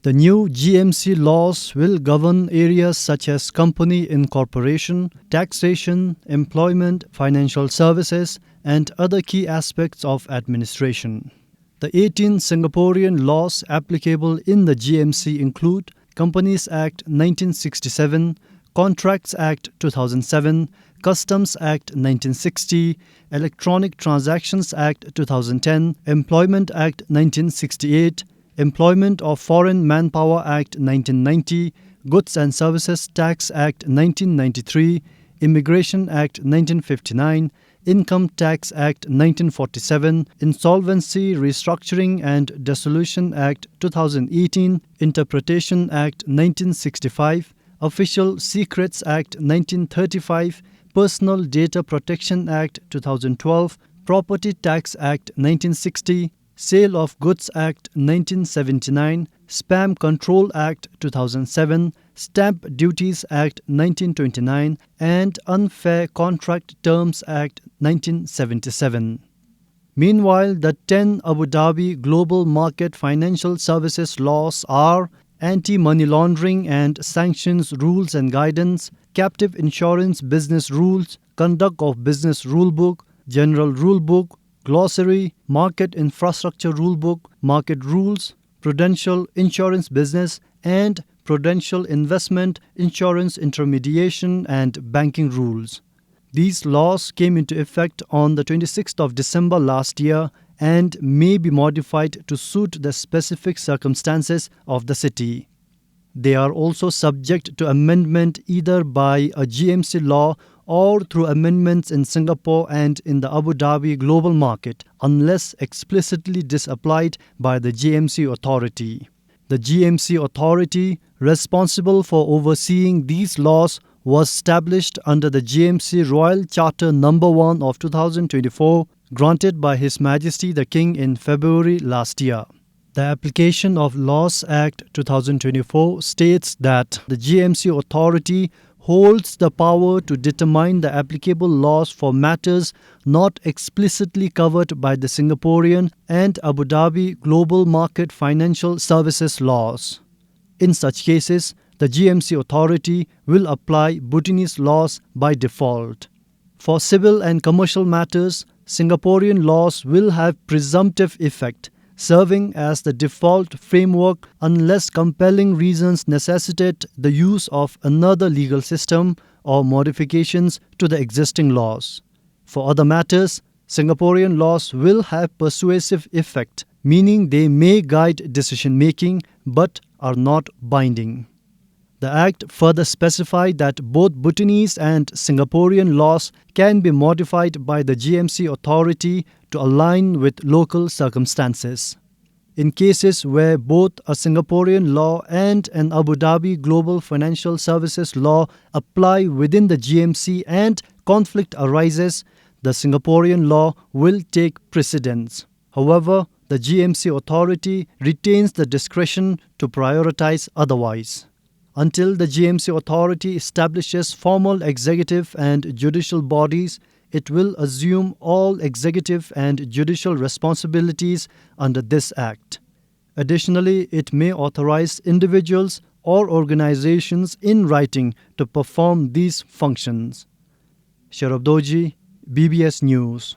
The new GMC laws will govern areas such as company incorporation, taxation, employment, financial services, and other key aspects of administration. The 18 Singaporean laws applicable in the GMC include Companies Act 1967, Contracts Act 2007, Customs Act 1960, Electronic Transactions Act 2010, Employment Act 1968, Employment of Foreign Manpower Act 1990, Goods and Services Tax Act 1993, Immigration Act 1959, Income Tax Act 1947, Insolvency, Restructuring and Dissolution Act 2018, Interpretation Act 1965, Official Secrets Act 1935, Personal Data Protection Act 2012, Property Tax Act 1960, Sale of Goods Act 1979, Spam Control Act 2007, Stamp Duties Act 1929, and Unfair Contract Terms Act 1977. Meanwhile, the 10 Abu Dhabi Global Market Financial Services laws are Anti-Money Laundering and Sanctions Rules and Guidance, Captive Insurance Business Rules, Conduct of Business Rulebook, General Rulebook, Glossary, Market Infrastructure Rulebook, Market Rules, Prudential Insurance Business, and Prudential Investment, Insurance Intermediation and Banking Rules. These laws came into effect on the 26th of December last year and may be modified to suit the specific circumstances of the city. They are also subject to amendment either by a GMC law or through amendments in Singapore and in the Abu Dhabi global market, unless explicitly disapplied by the GMC authority. The GMC authority responsible for overseeing these laws was established under the GMC Royal Charter No. 1 of 2024, granted by His Majesty the King in February last year. The Application of Laws Act 2024 states that the GMC authority holds the power to determine the applicable laws for matters not explicitly covered by the Singaporean and Abu Dhabi Global Market Financial Services laws. In such cases, the GMC authority will apply Bhutanese laws by default. For civil and commercial matters, Singaporean laws will have presumptive effect, serving as the default framework unless compelling reasons necessitate the use of another legal system or modifications to the existing laws. For other matters, Singaporean laws will have persuasive effect, meaning they may guide decision-making but are not binding. The Act further specified that both Bhutanese and Singaporean laws can be modified by the GMC authority to align with local circumstances. In cases where both a Singaporean law and an Abu Dhabi Global Financial Services law apply within the GMC and conflict arises, the Singaporean law will take precedence. However, the GMC authority retains the discretion to prioritize otherwise. Until the GMC authority establishes formal executive and judicial bodies, it will assume all executive and judicial responsibilities under this Act. Additionally, it may authorize individuals or organizations in writing to perform these functions. 𝗹𝘄𝘀𝗀, BBS News.